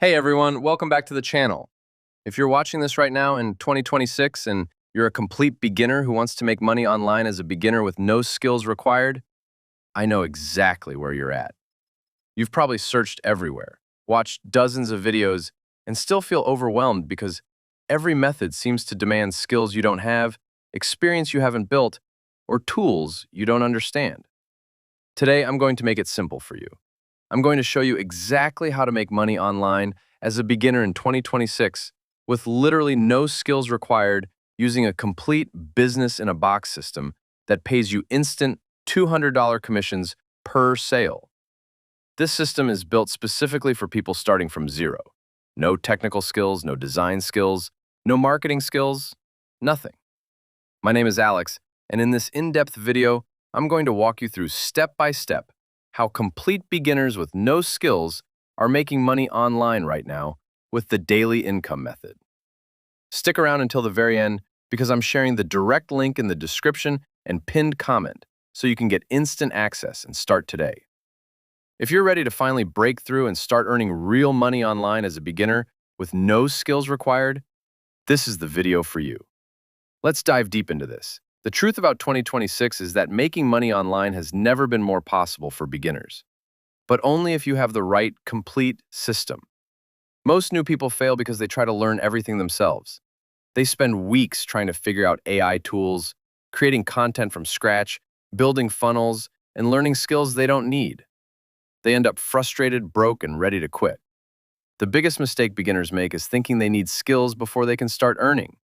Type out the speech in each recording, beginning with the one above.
Hey everyone, welcome back to the channel. If you're watching this right now in 2026 and you're a complete beginner who wants to make money online as a beginner with no skills required, I know exactly where you're at. You've probably searched everywhere, watched dozens of videos, and still feel overwhelmed because every method seems to demand skills you don't have, experience you haven't built, or tools you don't understand. Today, I'm going to make it simple for you. I'm going to show you exactly how to make money online as a beginner in 2026 with literally no skills required using a complete business-in-a-box system that pays you instant $200 commissions per sale. This system is built specifically for people starting from zero. No technical skills, no design skills, no marketing skills, nothing. My name is Alex, and in this in-depth video, I'm going to walk you through step by step how complete beginners with no skills are making money online right now with the daily income method. Stick around until the very end because I'm sharing the direct link in the description and pinned comment so you can get instant access and start today. If you're ready to finally break through and start earning real money online as a beginner with no skills required, this is the video for you. Let's dive deep into this. The truth about 2026 is that making money online has never been more possible for beginners, but only if you have the right, complete system. Most new people fail because they try to learn everything themselves. They spend weeks trying to figure out AI tools, creating content from scratch, building funnels, and learning skills they don't need. They end up frustrated, broke, and ready to quit. The biggest mistake beginners make is thinking they need skills before they can start earning.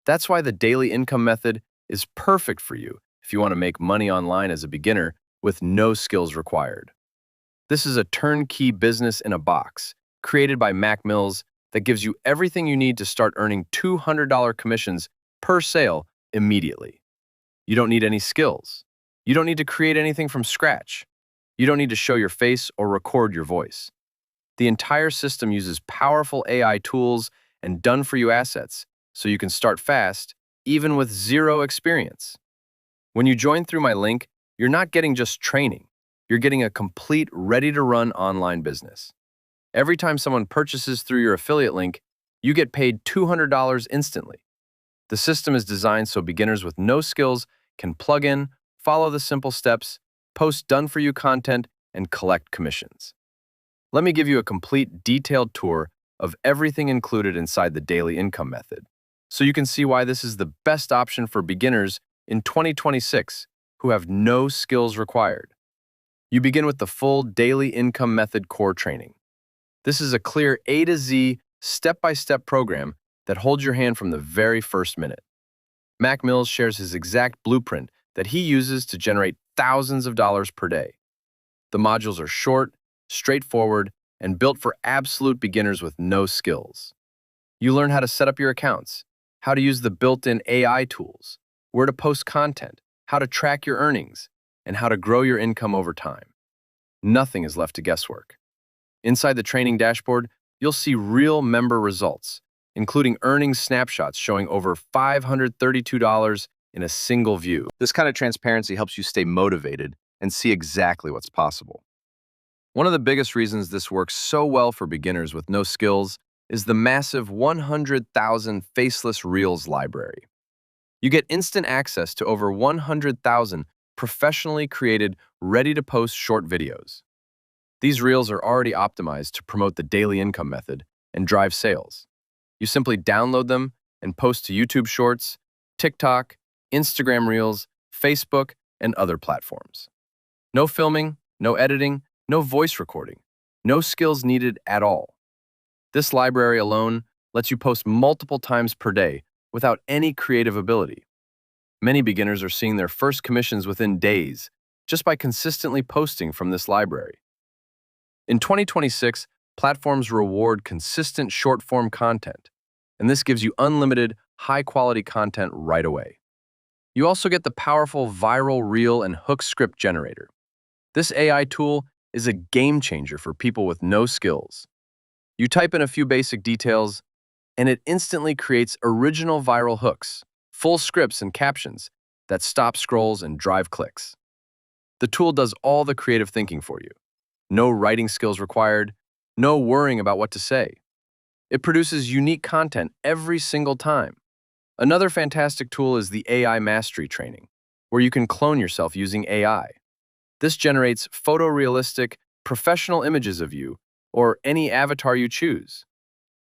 That's why the daily income method is perfect for you if you want to make money online as a beginner with no skills required. This is a turnkey business in a box, created by Mac Mills that gives you everything you need to start earning $200 commissions per sale immediately. You don't need any skills. You don't need to create anything from scratch. You don't need to show your face or record your voice. The entire system uses powerful AI tools and done-for-you assets, so you can start fast, even with zero experience. When you join through my link, you're not getting just training. You're getting a complete, ready-to-run online business. Every time someone purchases through your affiliate link, you get paid $200 instantly. The system is designed so beginners with no skills can plug in, follow the simple steps, post done-for-you content, and collect commissions. Let me give you a complete, detailed tour of everything included inside the daily income method, so you can see why this is the best option for beginners in 2026 who have no skills required. You begin with the full daily income method core training. This is a clear A to Z, step-by-step program that holds your hand from the very first minute. Mac Mills shares his exact blueprint that he uses to generate thousands of dollars per day. The modules are short, straightforward, and built for absolute beginners with no skills. You learn how to set up your accounts, how to use the built-in AI tools, where to post content, how to track your earnings, and how to grow your income over time. Nothing is left to guesswork. Inside the training dashboard, you'll see real member results, including earnings snapshots showing over $532 in a single view. This kind of transparency helps you stay motivated and see exactly what's possible. One of the biggest reasons this works so well for beginners with no skills is the massive 100,000 Faceless Reels library. You get instant access to over 100,000 professionally created, ready-to-post short videos. These reels are already optimized to promote the daily income method and drive sales. You simply download them and post to YouTube Shorts, TikTok, Instagram Reels, Facebook, and other platforms. No filming, no editing, no voice recording, no skills needed at all. This library alone lets you post multiple times per day without any creative ability. Many beginners are seeing their first commissions within days just by consistently posting from this library. In 2026, platforms reward consistent short-form content, and this gives you unlimited, high-quality content right away. You also get the powerful viral reel and hook script generator. This AI tool is a game changer for people with no skills. You type in a few basic details, and it instantly creates original viral hooks, full scripts and captions that stop scrolls and drive clicks. The tool does all the creative thinking for you. No writing skills required, No worrying about what to say. It produces unique content every single time. Another fantastic tool is the AI Mastery Training, where you can clone yourself using AI. This generates photorealistic, professional images of you, or any avatar you choose.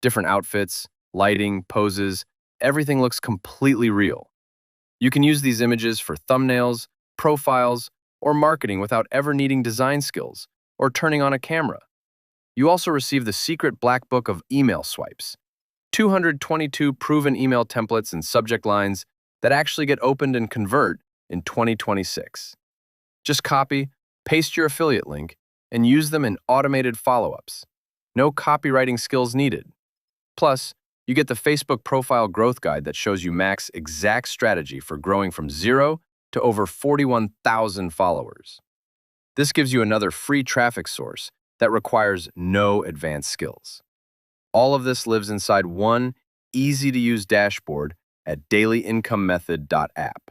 Different outfits, lighting, poses, everything looks completely real. You can use these images for thumbnails, profiles, or marketing without ever needing design skills or turning on a camera. You also receive the secret black book of email swipes, 222 proven email templates and subject lines that actually get opened and convert in 2026. Just copy, paste your affiliate link, and use them in automated follow-ups. No copywriting skills needed. Plus, you get the Facebook Profile Growth Guide that shows you Mac's exact strategy for growing from 0 to over 41,000 followers. This gives you another free traffic source that requires no advanced skills. All of this lives inside one easy-to-use dashboard at dailyincommethod.app.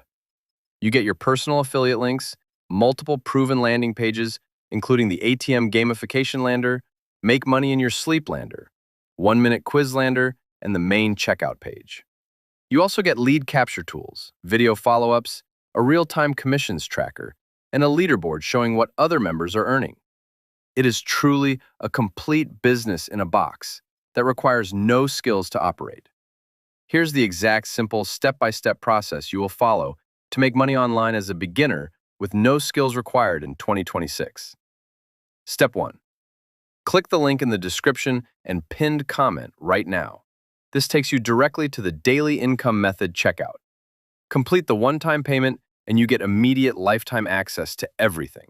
You get your personal affiliate links, multiple proven landing pages, including the ATM gamification lander, Make Money in Your Sleep lander, 1-minute quiz lander, and the main checkout page. You also get lead capture tools, video follow-ups, a real-time commissions tracker, and a leaderboard showing what other members are earning. It is truly a complete business in a box that requires no skills to operate. Here's the exact simple step-by-step process you will follow to make money online as a beginner with no skills required in 2026. Step 1. Click the link in the description and pinned comment right now. This takes you directly to the Daily Income Method checkout. Complete the one-time payment and you get immediate lifetime access to everything.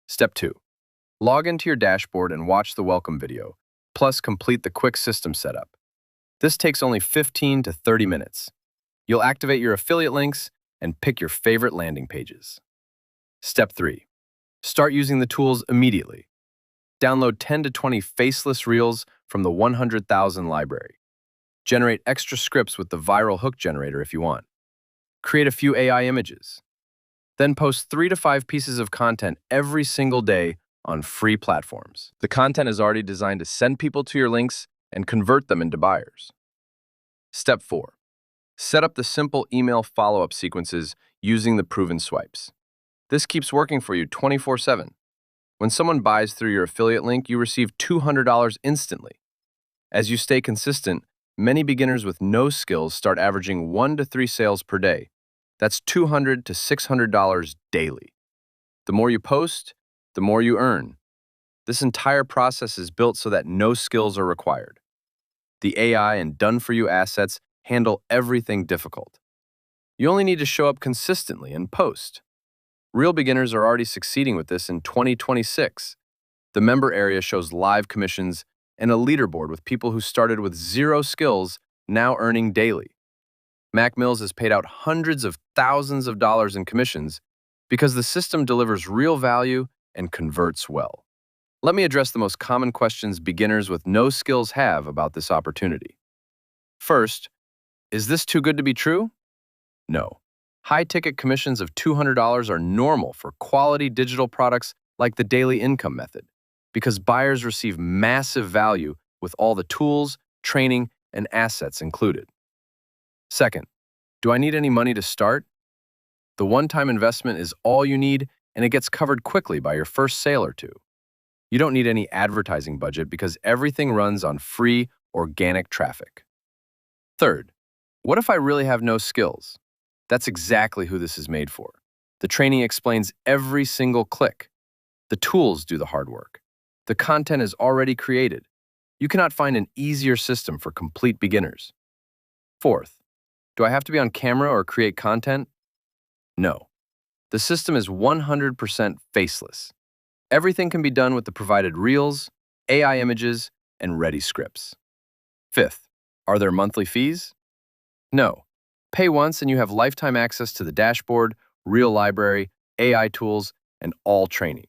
Step 2. Log into your dashboard and watch the welcome video, plus complete the quick system setup. This takes only 15 to 30 minutes. You'll activate your affiliate links and pick your favorite landing pages. Step 3. Start using the tools immediately. Download 10 to 20 faceless reels from the 100,000 library. Generate extra scripts with the viral hook generator if you want. Create a few AI images. Then post 3 to 5 pieces of content every single day on free platforms. The content is already designed to send people to your links and convert them into buyers. Step 4. Set up the simple email follow-up sequences using the proven swipes. This keeps working for you 24/7. When someone buys through your affiliate link, you receive $200 instantly. As you stay consistent, many beginners with no skills start averaging 1 to 3 sales per day. That's $200 to $600 daily. The more you post, the more you earn. This entire process is built so that no skills are required. The AI and done-for-you assets handle everything difficult. You only need to show up consistently and post. Real beginners are already succeeding with this in 2026. The member area shows live commissions and a leaderboard with people who started with 0 skills now earning daily. Mac Mills has paid out hundreds of thousands of dollars in commissions because the system delivers real value and converts well. Let me address the most common questions beginners with no skills have about this opportunity. First, is this too good to be true? No. High-ticket commissions of $200 are normal for quality digital products like the Daily Income Method because buyers receive massive value with all the tools, training, and assets included. Second, do I need any money to start? The one-time investment is all you need, and it gets covered quickly by your first sale or two. You don't need any advertising budget because everything runs on free, organic traffic. Third, what if I really have no skills? That's exactly who this is made for. The training explains every single click. The tools do the hard work. The content is already created. You cannot find an easier system for complete beginners. Fourth, do I have to be on camera or create content? No. The system is 100% faceless. Everything can be done with the provided reels, AI images, and ready scripts. Fifth, are there monthly fees? No. Pay once and you have lifetime access to the dashboard, reel library, AI tools, and all training.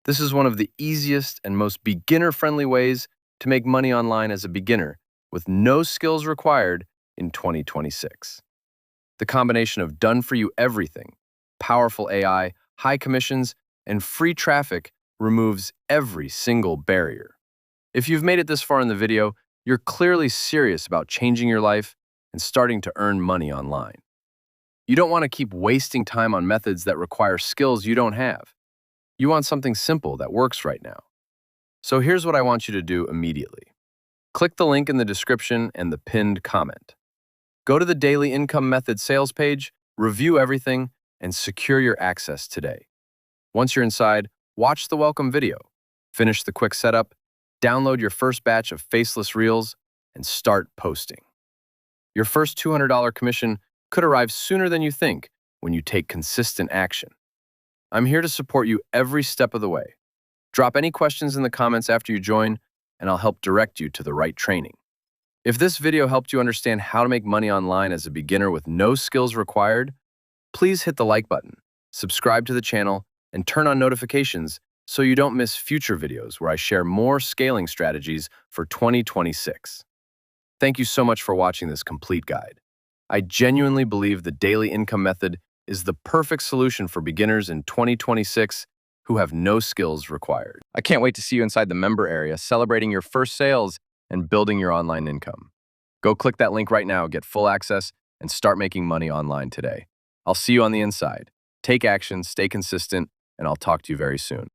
This is one of the easiest and most beginner-friendly ways to make money online as a beginner with no skills required in 2026. The combination of done-for-you everything, powerful AI, high commissions, and free traffic removes every single barrier. If you've made it this far in the video, you're clearly serious about changing your life and starting to earn money online. You don't want to keep wasting time on methods that require skills you don't have. You want something simple that works right now. So here's what I want you to do immediately. Click the link in the description and the pinned comment. Go to the Daily Income Method sales page, review everything, and secure your access today. Once you're inside, watch the welcome video, finish the quick setup, download your first batch of Faceless Reels, and start posting. Your first $200 commission could arrive sooner than you think when you take consistent action. I'm here to support you every step of the way. Drop any questions in the comments after you join, and I'll help direct you to the right training. If this video helped you understand how to make money online as a beginner with no skills required, please hit the like button, subscribe to the channel, and turn on notifications so you don't miss future videos where I share more scaling strategies for 2026. Thank you so much for watching this complete guide. I genuinely believe the Daily Income Method is the perfect solution for beginners in 2026 who have no skills required. I can't wait to see you inside the member area celebrating your first sales and building your online income. Go click that link right now, get full access, and start making money online today. I'll see you on the inside. Take action, stay consistent, and I'll talk to you very soon.